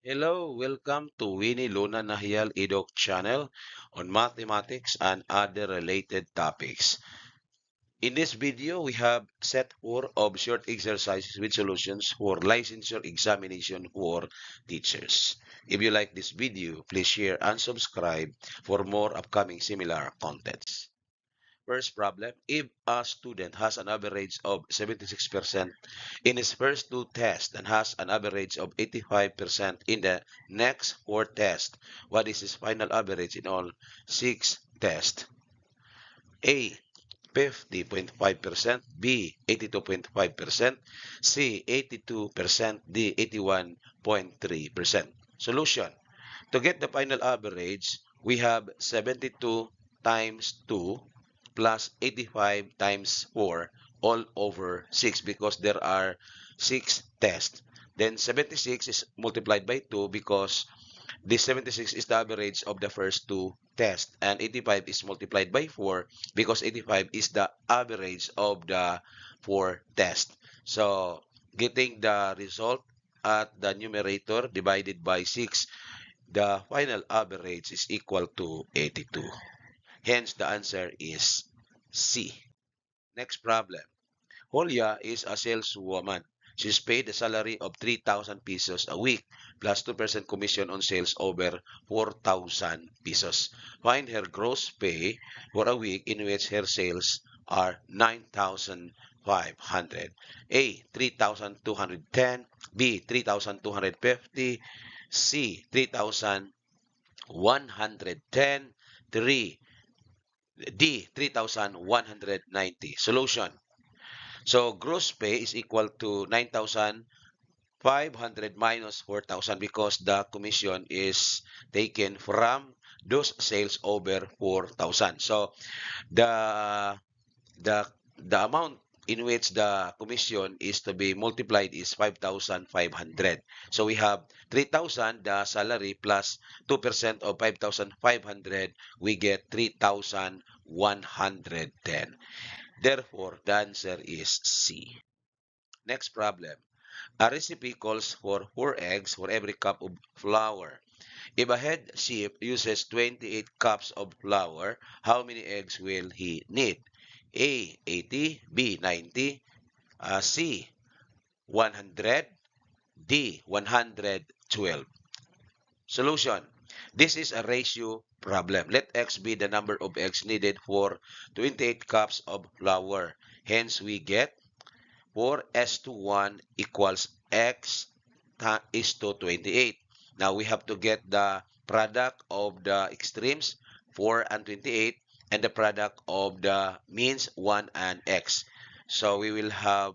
Hello, welcome to Winnie Luna Nahial Idok channel on mathematics and other related topics. In this video, we have set 4 of short exercises with solutions for licensure examination for teachers. If you like this video, please share and subscribe for more upcoming similar contents. First problem, if a student has an average of 76% in his first 2 tests and has an average of 85% in the next 4 tests, what is his final average in all 6 tests? A. 50.5%, B. 82.5%, C. 82%, D. 81.3%. Solution. To get the final average, we have 72 times 2 plus 85 times 4 all over 6 because there are 6 tests. Then 76 is multiplied by 2 because this 76 is the average of the first 2 tests, and 85 is multiplied by 4 because 85 is the average of the 4 tests. So getting the result at the numerator divided by 6, the final average is equal to 82. Hence, the answer is C. Next problem. Julia is a saleswoman. She's paid a salary of 3,000 pesos a week plus 2% commission on sales over 4,000 pesos. Find her gross pay for a week in which her sales are 9,500. A. 3,210. B. 3,250. C. 3,110. 3. D. 3,190. Solution. So gross pay is equal to 9,500 minus 4,000 because the commission is taken from those sales over 4,000. So the the the amount in which the commission is to be multiplied is 5,500. So we have 3,000 the salary plus 2% of 5,500, we get 3,110. Therefore, the answer is C. Next problem. A recipe calls for 4 eggs for every cup of flour. If a head chef uses 28 cups of flour, how many eggs will he need? A. 80. B. 90. C. 100. D. 112. Solution. This is a ratio problem. Let X be the number of eggs needed for 28 cups of flour. Hence, we get 4s to 1 equals X is to 28. Now, we have to get the product of the extremes, 4 and 28, and the product of the means, 1 and X. So, we will have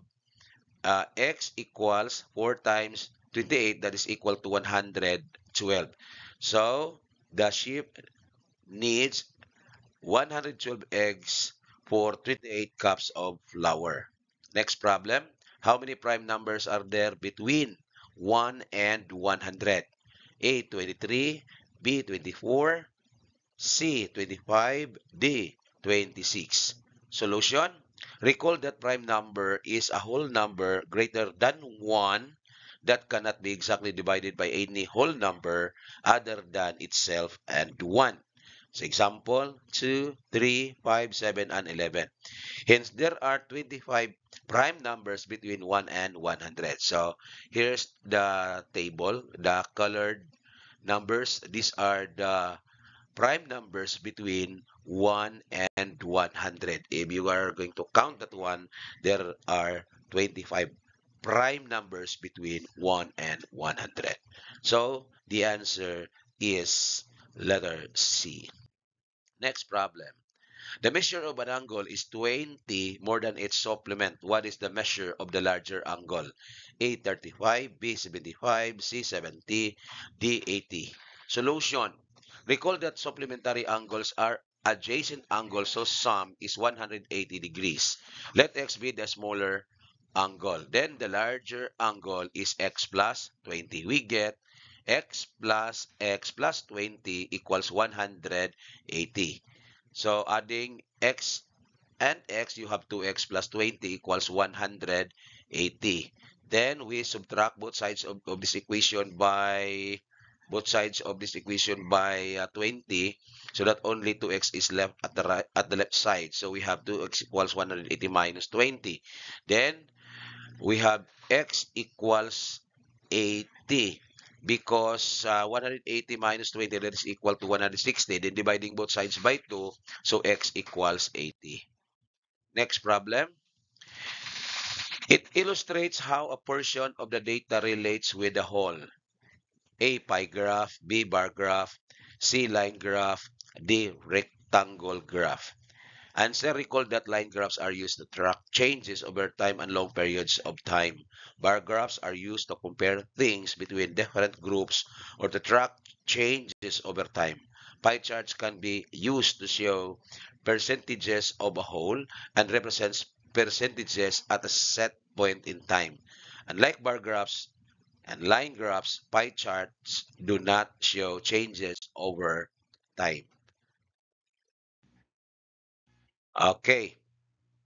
X equals 4 times 28, that is equal to 112. So, the sheep needs 112 eggs for 28 cups of flour. Next problem. How many prime numbers are there between 1 and 100? A. 23, B. 24, C. 25, D. 26. Solution. Recall that prime number is a whole number greater than 1 that cannot be exactly divided by any whole number other than itself and 1. So example, 2, 3, 5, 7, and 11. Hence, there are 25 prime numbers between 1 and 100. So here's the table, the colored numbers. These are the prime numbers between 1 and 100. If you are going to count that one, there are 25 prime numbers between 1 and 100. So the answer is letter C. Next problem. The measure of an angle is 20 more than its supplement. What is the measure of the larger angle? A. 35, B. 75, C. 70, D. 80. Solution. Recall that supplementary angles are adjacent angles, so sum is 180 degrees. Let x be the smaller angle. Then the larger angle is x plus 20. We get x plus 20 equals 180. So adding x and x, you have 2x plus 20 equals 180. Then we subtract both sides of this equation by 20, so that only 2x is left at the right, at the left side. So we have 2x equals 180 minus 20. Then we have x equals 80 because 180 minus 20, that is equal to 160. Then dividing both sides by 2, so x equals 80. Next problem. It illustrates how a portion of the data relates with the whole. A. Pie graph, B. Bar graph, C. Line graph, D. Rectangle graph. Answer: recall that line graphs are used to track changes over time and long periods of time. Bar graphs are used to compare things between different groups or to track changes over time. Pie charts can be used to show percentages of a whole and represents percentages at a set point in time. Unlike bar graphs and line graphs, pie charts do not show changes over time. Okay,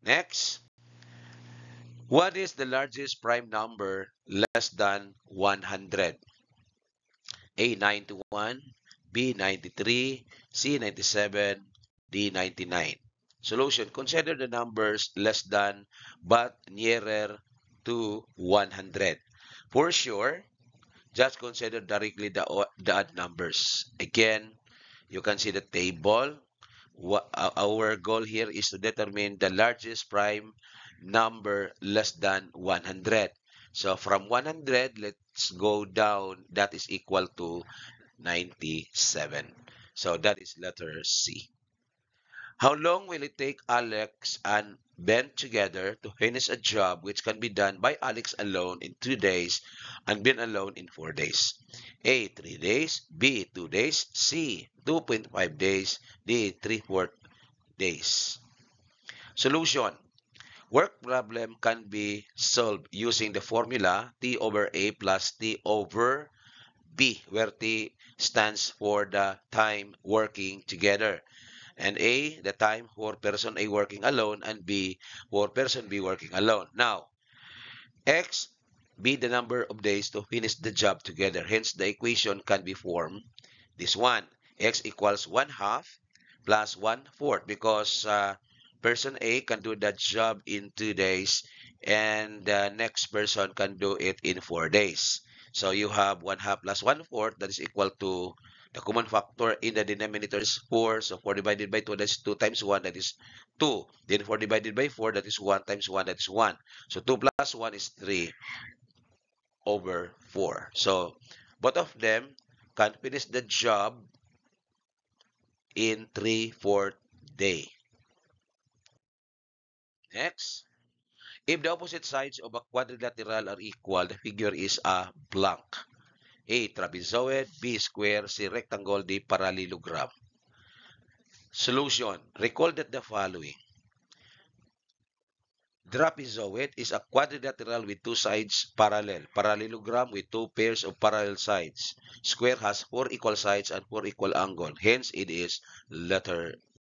next. What is the largest prime number less than 100? A. 91, B. 93, C. 97, D. 99. Solution: consider the numbers less than but nearer to 100. For sure, just consider directly the odd numbers. Again, you can see the table. Our goal here is to determine the largest prime number less than 100. So from 100, let's go down. That is equal to 97. So that is letter C. How long will it take Alex and Ben together to finish a job which can be done by Alex alone in 2 days and Ben alone in 4 days? A. 3 days, B. 2 days, C. 2.5 days, D. 3/4 days. Solution. Work problem can be solved using the formula T over A plus T over B, where T stands for the time working together, and A, the time for person A working alone, and B, for person B working alone. Now, X, be the number of days to finish the job together. Hence, the equation can be formed. This one, X equals 1/2 plus 1/4, because person A can do that job in 2 days and the next person can do it in 4 days. So you have 1/2 plus 1/4, that is equal to the common factor in the denominator is 4. So 4 divided by 2, that is 2 times 1, that is 2. Then 4 divided by 4, that is 1 times 1, that is 1. So 2 plus 1 is 3 over 4. So both of them can finish the job in 3/4 day. Next. If the opposite sides of a quadrilateral are equal, the figure is a blank. A. Trapezoid, B. Square, C. Rectangle, D. Parallelogram. Solution. Recall that the following. Trapezoid is a quadrilateral with two sides parallel. Parallelogram with two pairs of parallel sides. Square has 4 equal sides and 4 equal angles. Hence, it is letter